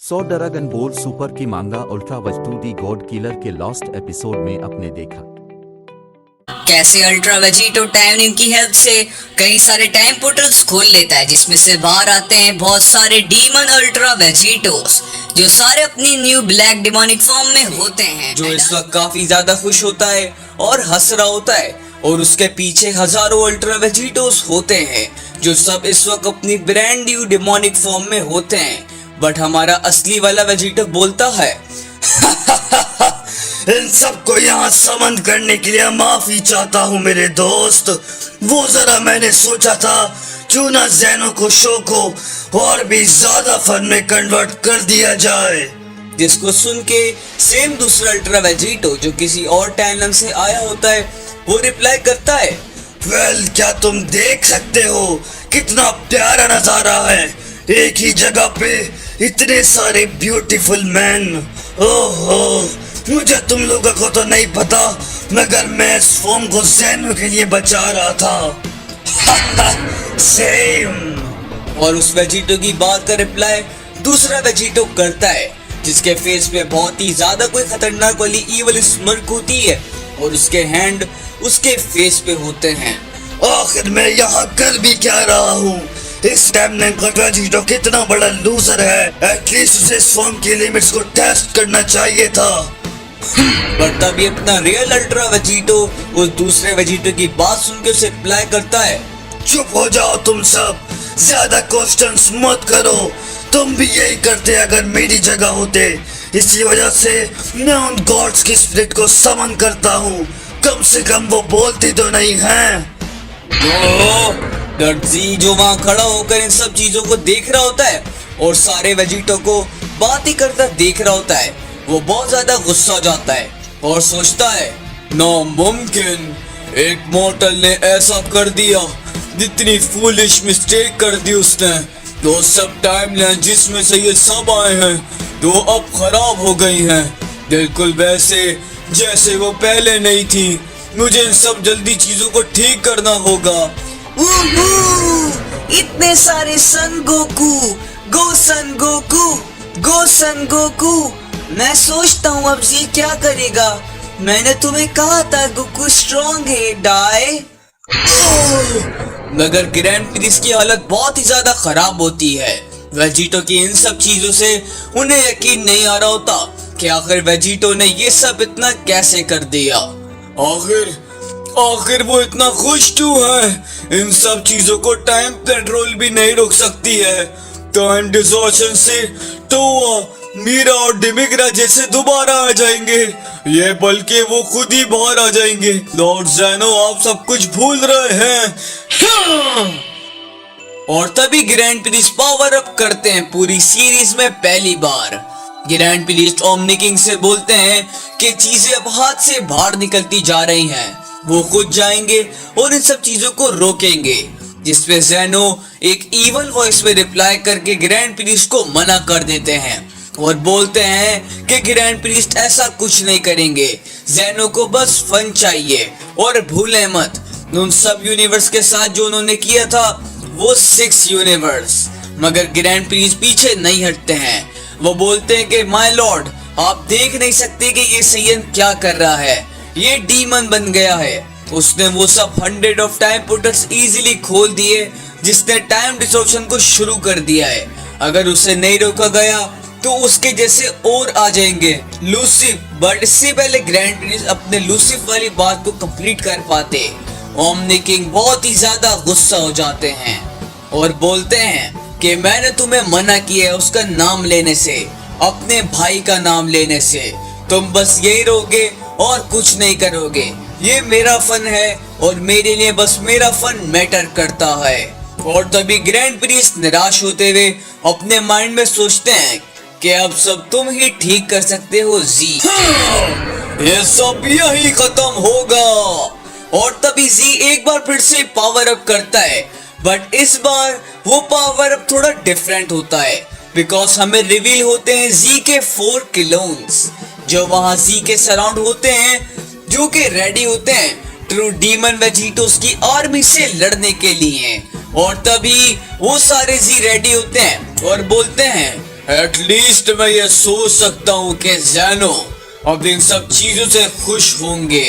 सो dragon ball super की मांगा ultra वज 2 गॉड किलर के लास्ट एपिसोड में अपने देखा कैसे अल्ट्रा वेजिटो टाइम की हेल्प से कई सारे टाइम पोर्टल्स खोल लेता है, जिसमें से बाहर आते हैं बहुत सारे डीमन अल्ट्रा वेजिटोस जो सारे अपनी न्यू ब्लैक डिमोनिक फॉर्म में होते हैं, जो इस वक्त काफी ज्यादा खुश होता है और हंस रहा होता है। और उसके पीछे हजारों अल्ट्रा वेजिटोस होते हैं जो सब इस वक्त अपनी ब्रांड न्यू डिमोनिक फॉर्म में होते हैं। बट हमारा असली वाला वेजिटो बोलता है इन सबको यहाँ समन करने के लिए माफी चाहता हूँ मेरे दोस्त। वो जरा मैंने सोचा था क्यों ना ज़ेनो को शो को और भी ज्यादा फन में कन्वर्ट कर दिया जाए। जिसको सुन के सेम दूसरा अल्ट्रा वेजिटो जो किसी और टाइमलाइन से आया होता है वो रिप्लाई करता है, वेल क्या तुम देख सकते हो कितना प्यारा नजारा है, एक ही जगह पे इतने सारे ब्यूटीफुल मैन। ओहो, मुझे तुम लोगों को तो नहीं पता मगर मैं इस फॉर्म को ज़ेनो के लिए बचा रहा था। सेम। और उस वेजिटो की बात का रिप्लाई दूसरा वेजिटो करता है जिसके फेस पे बहुत ही ज्यादा कोई खतरनाक वाली ईवल स्मर्क होती है और उसके हैंड उसके फेस पे होते हैं। आखिर मैं यहाँ कर भी क्या रहा हूँ? इस टाइम का वेजिटो कितना बड़ा लूजर है, एटलीस्ट उसे इस फॉर्म की लिमिट्स को टेस्ट करना चाहिए था। पर तभी अपना रियल अल्ट्रा वेजिटो उस दूसरे वेजिटो की बात सुन के उसे रिप्लाई करता है, चुप हो जाओ तुम सब, ज्यादा क्वेश्चंस मत करो, तुम भी यही करते अगर मेरी जगह होते। इसी वजह से मैं उन गॉड्स की स्पिरिट को समन करता हूँ, कम से कम वो बोलती तो नहीं है। डर्जी जो वहाँ खड़ा होकर इन सब चीजों को देख रहा होता है और सारे वेजिटो को बात ही करता देख रहा होता है, वो बहुत ज्यादा गुस्सा हो जाता है और सोचता है नामुमकिन, एक मॉर्टल ने ऐसा कर दिया, जितनी फूलिश मिस्टेक कर दी उसने। तो सब टाइमलाइन जिसमें से ये सब आए हैं तो अब खराब हो गई हैं, बिल्कुल वैसे जैसे वो पहले नहीं थी। मुझे इन सब जल्दी चीजों को ठीक करना होगा। इतने सारे सन गोकू, गो सन गोकू, गो सन गोकू। मैं सोचता हूँ अब जी क्या करेगा। मैंने तुम्हें कहा था गोकू स्ट्रॉन्ग है डाई। मगर ग्रैंड प्रिंस की हालत बहुत ही ज्यादा खराब होती है। वेजिटो की इन सब चीजों से उन्हें यकीन नहीं आ रहा होता कि आखिर वेजिटो ने ये सब इतना कैसे कर दिया। आखिर वो इतना खुश क्यों है? इन सब चीजों को टाइम पेट्रोल भी नहीं रोक सकती है। टाइम डिसॉर्शन से तो मीरा और डिमिग्रा जैसे दोबारा आ जाएंगे, ये बल्कि वो खुद ही बाहर आ जाएंगे। लॉर्ड ज़ेनो आप सब कुछ भूल रहे हैं। और तभी ग्रैंड प्रिंस पावर अप करते हैं पूरी सीरीज में पहली बार। ग्रैंड प्रिंस ओमनी किंग से बोलते हैं कि चीजें अब हाथ से बाहर निकलती जा रही हैं, वो खुद जाएंगे और इन सब चीजों को रोकेंगे। जिसपे ज़ेनो एक ईवल वॉइस में रिप्लाई करके ग्रैंड प्रिंस को मना कर देते हैं और बोलते हैं कि ग्रैंड प्रिस्ट ऐसा कुछ नहीं करेंगे, ज़ेनो को बस फन चाहिए। और भूलें मत उन सब यूनिवर्स के साथ जो उन्होंने किया था वो 6 यूनिवर्स। मगर ग्रैंड प्रिंस पीछे नहीं हटते हैं, वो बोलते हैं कि माय लॉर्ड आप देख नहीं सकते कि ये सैयन क्या कर रहा है, ये डीमन बन गया है। उसने वो सब 100 ऑफ टाइम पोर्टल्स इजीली खोल दिए जिसने टाइम डिसॉर्शन को शुरू कर दिया है। अगर उसे नहीं रोका गया तो उसके जैसे और आ जाएंगे लूसिफ। बट इससे पहले ग्रैंड प्रिंस अपने लूसिफ वाली बात को कंप्लीट कर पाते, ओमनी किंग बहुत ही ज्यादा गुस्सा हो जाते हैं और बोलते हैं कि मैंने तुम्हें मना किया है उसका नाम लेने से, अपने भाई का नाम लेने से। तुम बस यही रहोगे और कुछ नहीं करोगे। ये मेरा फन है और मेरे लिए बस मेरा फन मैटर करता है। और तभी ग्रैंड प्रिंस निराश होते हुए अपने माइंड में सोचते हैं कि अब सब तुम ही ठीक कर सकते हो जी, ये सब यही खत्म होगा। और तभी जी एक बार फिर से पावर अप करता है, बट इस बार वो पावर अप थोड़ा डिफरेंट होता है बिकॉज हमें रिवील होते हैं जी के 4 क्लोन्स जो वहां जी के सराउंड होते हैं, जो कि रेडी होते हैं ट्रू डीमन वेजिटोस की आर्मी से लड़ने के लिए। और तभी वो सारे जी रेडी होते हैं और बोलते हैं एटलीस्ट मैं ये सोच सकता हूँ कि ज़ैनो अब इन सब चीजों से खुश होंगे।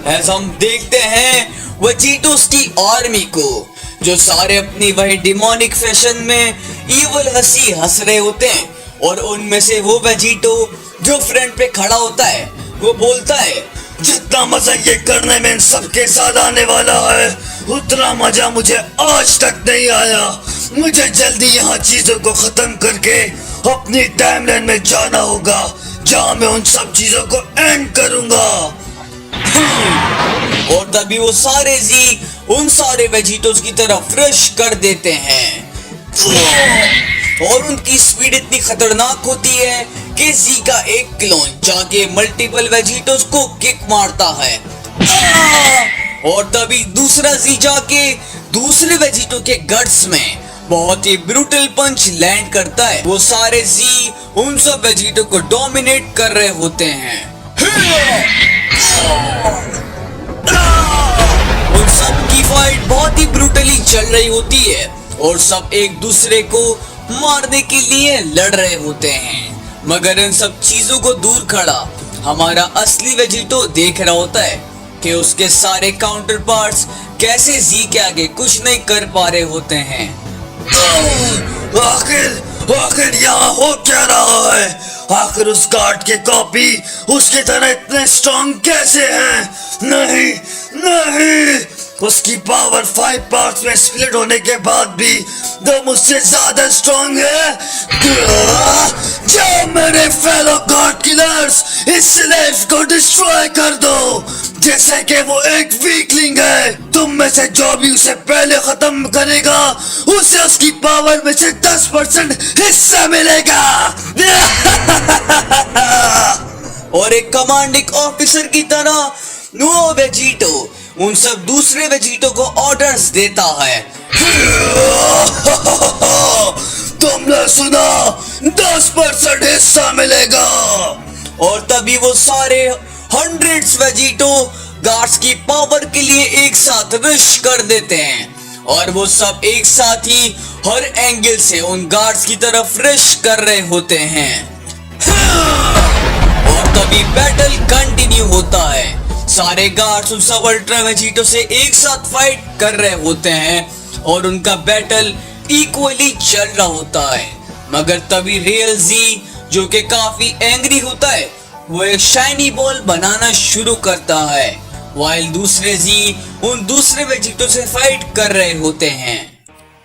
ऐसा हम देखते हैं वेजिटोस की आर्मी को, जो सारे अपनी वही डिमोनिक फैशन में इवल हंसी हंस रहे होते हैं, और उनमें से वो वेजिटो जो फ्रंट पे खड़ा होता है वो बोलता है, जितना मजा ये करने में इन सबके साथ आने वाला है उतना मजा मुझे आज तक नहीं आया। मुझे जल्दी यहाँ चीजों को खत्म करके अपनी टाइमलाइन में जाना होगा, जहाँ मैं उन सब चीजों को एंड करूंगा। और तभी वो सारे जी उन सारे वेजिटोस की तरफ रश कर देते हैं, और उनकी स्पीड इतनी खतरनाक होती है कि जी का एक क्लोन जाके मल्टीपल वेजिटोस को किक मारता है, और तभी दूसरा जी जाके दूसरे वेजिटो के गट्स में बहुत ही ब्रूटल पंच लैंड करता है। वो सारे जी उन सब वेजिटो को डोमिनेट कर रहे होते हैं। उन सब की फाइट बहुत ही ब्रूटली चल रही होती है, और सब एक दूसरे को मारने के लिए लड़ रहे होते हैं। मगर इन सब चीजों को दूर खड़ा हमारा असली वेजिटो देख रहा होता है कि उसके सारे काउंटर पार्ट्स कैसे जी के आगे कुछ नहीं कर पा रहे होते हैं। आखिर यहाँ हो क्या रहा है? आखिर उस गार्ड के कॉपी उसकी तरह इतने स्ट्रॉन्ग कैसे हैं? नहीं नहीं, उसकी पावर 5 पार्ट्स में स्प्लिट होने के बाद भी वो मुझसे ज्यादा स्ट्रॉन्ग है। जाओ मेरे फेलो गॉड किलर्स, इस स्लेव को डिस्ट्रॉय कर दो, जैसे कि वो एक वीकलिंग है। तुम में से जो भी उसे पहले खत्म करेगा उसे उसकी पावर में से 10% हिस्सा मिलेगा। और एक कमांडिंग ऑफिसर की तरह नो वेजिटो उन सब दूसरे वेजिटो को ऑर्डर्स देता है। तुमने सुना, 10% हिस्सा मिलेगा। और तभी वो सारे हंड्रेड्स वेजिटो गार्ड्स की पावर के लिए एक साथ रश कर देते हैं, और वो सब एक साथ ही हर एंगल से उन गार्ड्स की तरफ रश कर रहे होते हैं। और तभी बैटल कंटिन्यू होता है। सारे गार्ड्स उन सब अल्ट्रा वेजिटो से एक साथ फाइट कर रहे होते हैं, और उनका बैटल इक्वली चल रहा होता है। मगर तभी रियल जी जो कि काफी एंग्री होता है, वो एक शाइनी बॉल बनाना शुरू करता है, वाइल दूसरे जी उन दूसरे वेजिटो से फाइट कर रहे होते हैं।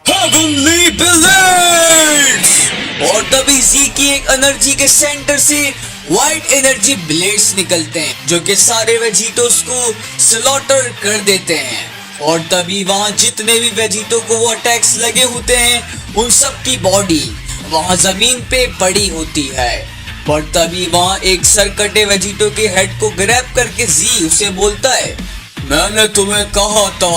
Heavenly Blades! और तभी जी की एक एनर्जी के सेंटर से व्हाइट एनर्जी ब्लेड्स निकलते हैं, जो कि सारे वेजिटोस को स्लॉटर कर देते हैं। और तभी वहां जितने भी वेजिटो को वो अटैक्स लगे होते हैं उन सब की बॉडी वहां जमीन पे पड़ी होती है। पर तभी वहां एक सरकटे वेजिटो के हेड को ग्रैब करके जी उसे बोलता है, मैंने तुम्हें कहा था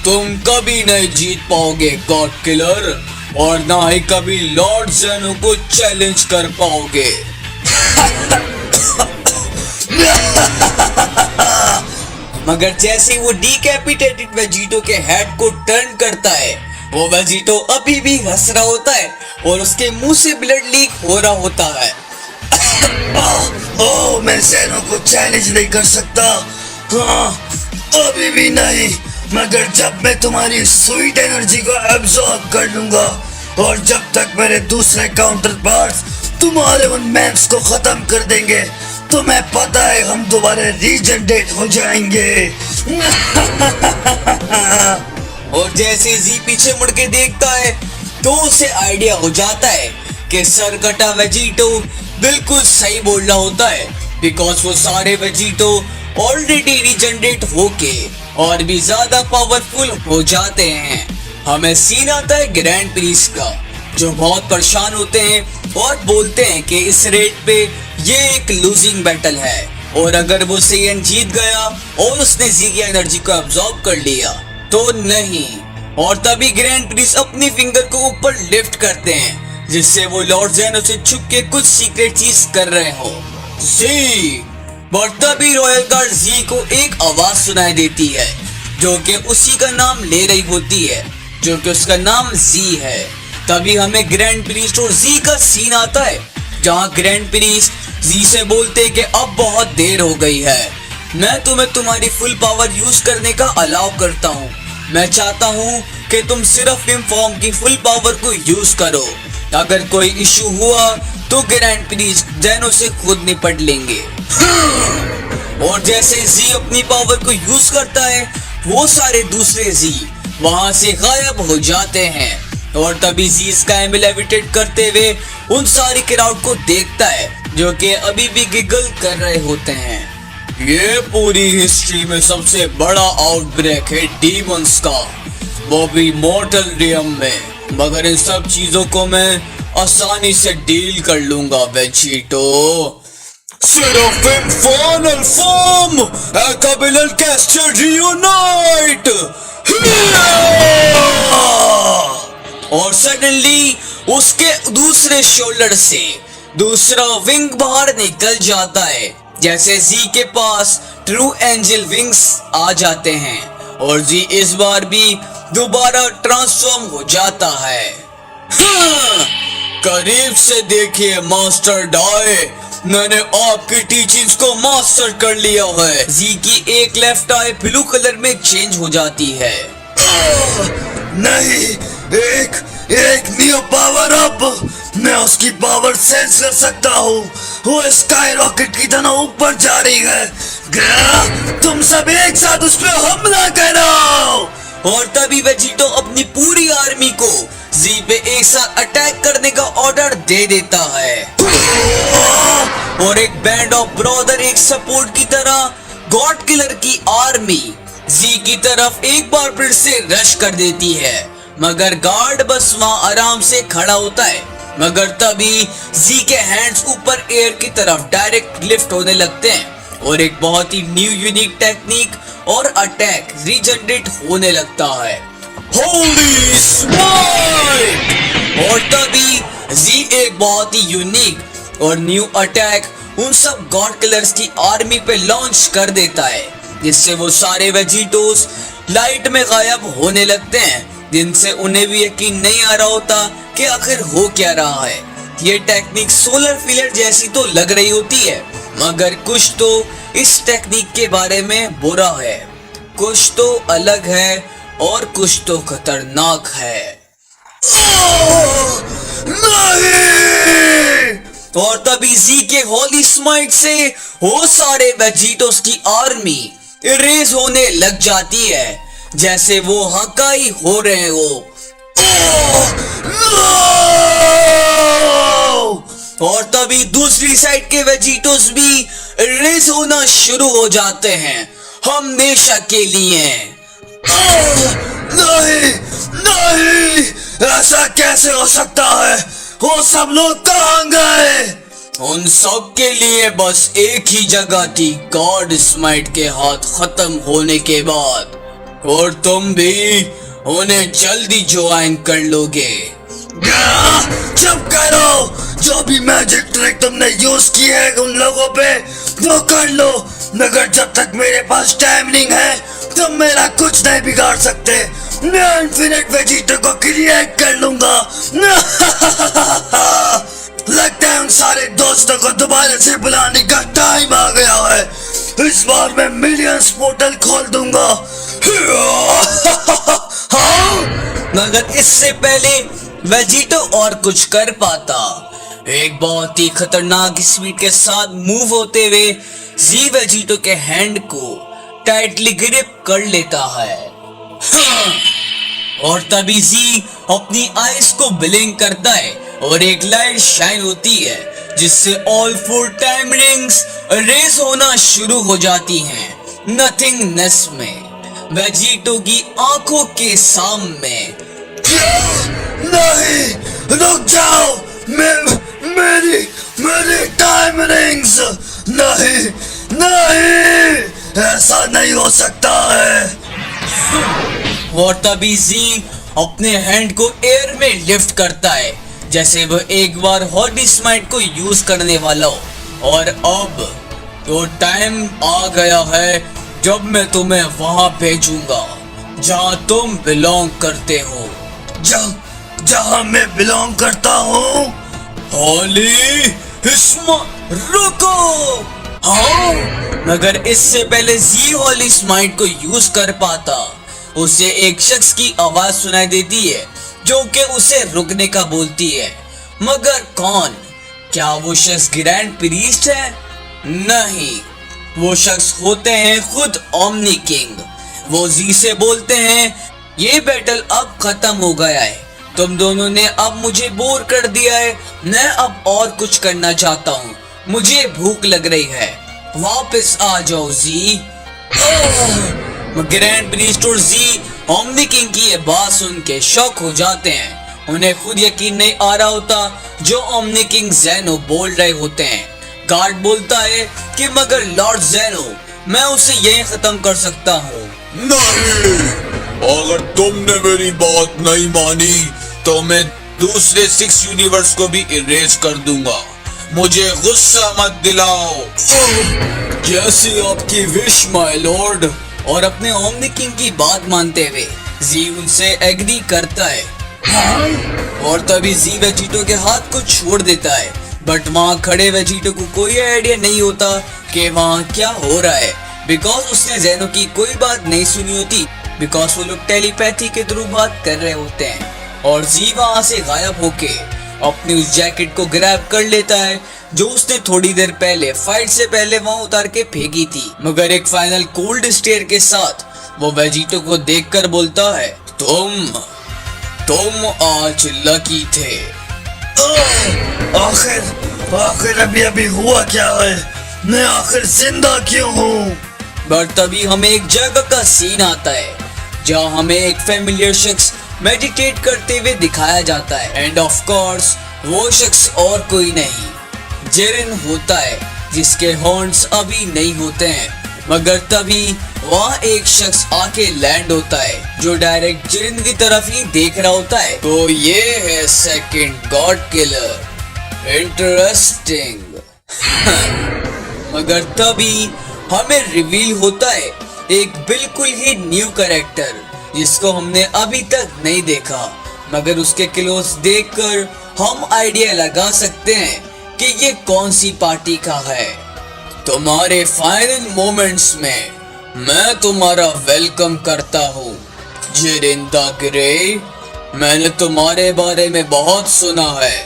तुम कभी नहीं जीत पाओगे गॉड किलर, और ना ही कभी लॉर्ड ज़ेनो को चैलेंज कर पाओगे। मगर जैसे वो डिकैपिटेटेड वेजिटो के हेड को टर्न करता है, वो वेजिटो अभी भी हंस रहा होता है और उसके मुंह से ब्लड लीक हो रहा होता है। मैं ज़ेनो को चैलेंज नहीं कर सकता। हाँ, अभी भी नहीं, मगर जब मैं तुम्हारी स्वीट एनर्जी को एब्जॉर्ब कर लूंगा, और जब तक मेरे दूसरे काउंटर पार्ट्स तुम्हारे उन मैप्स को खत्म कर देंगे, तुम्हें पता है हम दोबारा रीजनरेट हो जाएंगे। और जैसे जी पीछे मुड़ के देखता है तो उसे आइडिया हो जाता है कि सरकटा वेजिटो बिल्कुल सही बोल रहा होता है, बिकॉज वो सारे वेजिटो ऑलरेडी रीजनरेट होके और भी ज्यादा पावरफुल हो जाते हैं। हमें सीन आता है ग्रैंड प्रिंस का, जो बहुत परेशान होते हैं और बोलते हैं कि इस रेट पे ये एक लूजिंग बैटल है, और अगर वो सेयन जीत गया और उसने जी की एनर्जी को अब्सॉर्ब कर लिया तो नहीं। और तभी ग्रैंड प्रिंस अपनी फिंगर को ऊपर लिफ्ट करते हैं, जिससे वो लॉर्ड ज़ेनो से छुप के कुछ सीक्रेट चीज कर रहे हो। जी, और तभी रॉयल गार्ड जी को एक आवाज सुनाई देती है, जो कि उसी का नाम ले रही होती है, जो कि उसका नाम जी है। तभी हमें ग्रैंड प्रीस्ट और जी का सीन आता है, जहां ग्रैंड प्रीस्ट जी से बोलते कि अब बहुत देर हो गई है, मैं तुम्हें तुम्हारी फुल पावर यूज करने का अलाउ करता हूँ। मैं चाहता हूँ कि तुम सिर्फ इम्फॉर्म की फुल पावर को यूज करो। अगर कोई इशू हुआ तो ग्रैंड प्रीस्ट जैनो से खुद निपट लेंगे। और जैसे जी अपनी पावर को यूज करता है, वो सारे दूसरे जी वहां से गायब हो जाते हैं। और तभी जी स्काई में लेविटेट करते हुए उन सारी क्राउड को देखता है, जो कि अभी भी गिगल कर रहे होते हैं। ये पूरी हिस्ट्री में सबसे बड़ा आउटब्रेक है डीमंस का, वो भी मॉर्टल रियम में। मगर इन सब चीजों को मैं आसानी से डील कर लूंगा Vegito. Seraphim final form! Cabilal Caster reunite! और सडनली उसके दूसरे शोल्डर से दूसरा विंग बाहर निकल जाता है, जैसे जी के पास ट्रू एंजल विंग्स आ जाते हैं। और जी इस बार भी दोबारा ट्रांसफॉर्म हो जाता है। करीब से देखिए मास्टर डाई, मैंने आपकी टीचिंग्स को मास्टर कर लिया है। जी की एक लेफ्ट आई ब्लू कलर में चेंज हो जाती है। नहीं, एक न्यू पावर अप। मैं उसकी पावर सेंस कर सकता हूँ। वो स्काई रॉकेट की तरह ऊपर जा रही है। तुम सब एक साथ उस पर हमला करो। और तभी वेजिटो अपनी पूरी आर्मी को जी पे एक साथ अटैक करने का ऑर्डर दे देता है। और एक बैंड ऑफ ब्रदर एक सपोर्ट की तरह गॉड किलर की आर्मी जी की तरफ एक बार फिर से रश कर देती है। मगर गार्ड बस वहां आराम से खड़ा होता है। मगर तभी जी के हैंड्स ऊपर एयर की तरफ डायरेक्ट लिफ्ट होने लगते हैं और एक बहुत ही न्यू यूनिक टेक्निक और अटैक रीजनरेट होने लगता है। होली स्माइट! और तभी जी एक बहुत ही यूनिक और न्यू अटैक उन सब गॉड किलर्स की आर्मी पे लॉन्च कर देता है, जिससे वो सारे वेजिटोस लाइट में गायब होने लगते हैं, जिनसे उन्हें भी यकीन नहीं आ रहा होता कि आखिर हो क्या रहा है। ये टेक्निक सोलर फ्लेयर जैसी तो लग रही होती है, मगर कुछ तो इस टेक्निक के बारे में बुरा है, कुछ तो अलग है और कुछ तो खतरनाक है। नहीं! और तभी जी के होली स्माइट से वो सारे वेजिटोस की आर्मी इरेज होने लग जाती है, जैसे वो हकाई हो रहे हो। और तभी दूसरी साइड के वेजिटोस भी इरेज होना शुरू हो जाते हैं हमेशा के लिए। नहीं, नहीं, ऐसा कैसे हो सकता है? वो सब लोग कहाँ गए? उन सब के लिए बस एक ही जगह थी, गॉड स्माइट के हाथ खत्म होने के बाद, और तुम भी उन्हें जल्दी ज्वाइन कर लोगे। चुप करो! जो भी मैजिक ट्रिक तुमने यूज की है उन लोगों पे वो कर लो, मगर जब तक मेरे पास टाइम नहीं है तुम मेरा कुछ नहीं बिगाड़ सकते। मैं इन्फिनिट वेजिटो को क्रिएट कर लूंगा। लगता है उन सारे दोस्तों को दोबारा से बुलाने का टाइम आ गया है। इस बार मैं मिलियंस पोर्टल खोल दूंगा। मगर इससे पहले वेजिटो और कुछ कर पाता, एक बहुत ही खतरनाक स्पीड के साथ मूव होते हुए जी वेजिटो के हैंड को टाइटली ग्रिप कर लेता है। और तभी जी अपनी आईज को ब्लिंक करता है और एक लाइट शाइन होती है, जिससे ऑल 4 टाइम रिंग्स रेस होना शुरू हो जाती हैं नथिंगनेस में वेजिटो की आंखों के सामने। नहीं, रुक जाओ! मेरी टाइम रिंग्स! नहीं, नहीं, ऐसा नहीं हो सकता है। और तभी जी अपने हैंड को एयर में लिफ्ट करता है, जैसे वह एक बार हॉली स्माइट को यूज करने वाला हो। और अब तो टाइम आ गया है जब मैं तुम्हें वहां भेजूंगा जहां तुम बिलोंग करते हो। जहां मैं बिलोंग करता हूँ। होली रुको। हाँ, मगर इससे पहले जी होली स्माइट को यूज कर पाता, उसे एक शख्स की आवाज सुनाई देती है जो कि उसे रुकने का बोलती है। मगर कौन? क्या वो शख्स ग्रैंड प्रीस्ट है? नहीं, वो शख्स होते हैं खुद ओमनी किंग। वो जी से बोलते हैं, ये बैटल अब खत्म हो गया है, तुम दोनों ने अब मुझे बोर कर दिया है, मैं अब और कुछ करना चाहता हूँ, मुझे भूख लग रही है, वापस आ जाओ जी। ग्रैंड प्रीस्ट और जी ओमनी किंग की ये बात सुन के शॉक हो जाते हैं। उन्हें खुद यकीन नहीं आ रहा होता जो ओमनी किंग ज़ेनो बोल रहे होते हैं। गार्ड बोलता है कि मगर लॉर्ड ज़ेनो, मैं उसे यहीं खत्म कर सकता हूँ। नहीं, अगर तुमने मेरी बात नहीं मानी तो मैं दूसरे 6 यूनिवर्स को भी इरेज कर दूंगा। मुझे गुस्सा मत दिलाओ। जैसी आपकी विश माय लॉर्ड। और अपने ओमनी किंग की बात मानते हुए जी उनसे एग्री करता है। और तभी जी वेजिटो के हाथ को छोड़ देता है, बट वहाँ खड़े वेजिटो को कोई आइडिया नहीं होता कि वहाँ क्या हो रहा है, बिकॉज उसने ज़ेनो की कोई बात नहीं सुनी होती, बिकॉज वो लोग टेलीपैथी के थ्रू बात कर रहे होते हैं। और जी वहाँ से गायब होके अपनी उस जैकेट को ग्रैब कर लेता है जो उसने थोड़ी देर पहले फाइट से पहले वहाँ उतार के फेंकी थी। मगर एक फाइनल कोल्ड स्टेयर के साथ वो वेजिटो को देखकर बोलता है, तुम आज लकी थे। आखिर अभी हुआ क्या है? मैं आखिर जिंदा क्यों हूँ? बट तभी हमें एक जगह का सीन आता है जहाँ हमें एक फैमिलियर शख्स मेडिटेट करते हुए दिखाया जाता है। एंड ऑफ कोर्स वो शख्स और कोई नहीं जेरिन होता है, जिसके हॉर्न्स अभी नहीं होते हैं। मगर तभी वहाँ एक शख्स आके लैंड होता है जो डायरेक्ट जेरिन की तरफ ही देख रहा होता है। तो ये है सेकंड गॉड किलर। इंटरेस्टिंग। मगर तभी हमें रिवील होता है एक बिल्कुल ही न्यू कैरेक्टर जिसको हमने अभी तक नहीं देखा, मगर उसके क्लोज देखकर हम आइडिया लगा सकते हैं कि ये कौन सी पार्टी का है। तुम्हारे फाइनल मोमेंट्स में मैं तुम्हारा वेलकम करता हूँ जेरिन द ग्रे। मैंने तुम्हारे बारे में बहुत सुना है,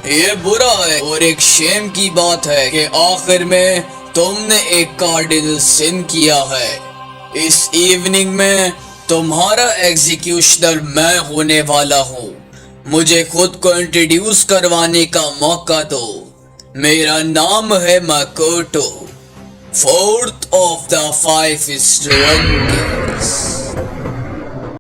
ये बुरा है और एक शेम की बात है कि आखिर में तुमने एक कार्डिनल सिन किया है। इस इवनिंग में तुम्हारा एग्जीक्यूशनर मैं होने वाला हूँ। मुझे खुद को इंट्रोड्यूस करवाने का मौका दो। मेरा नाम है Makoto, 4th of the 5 Strong Kings।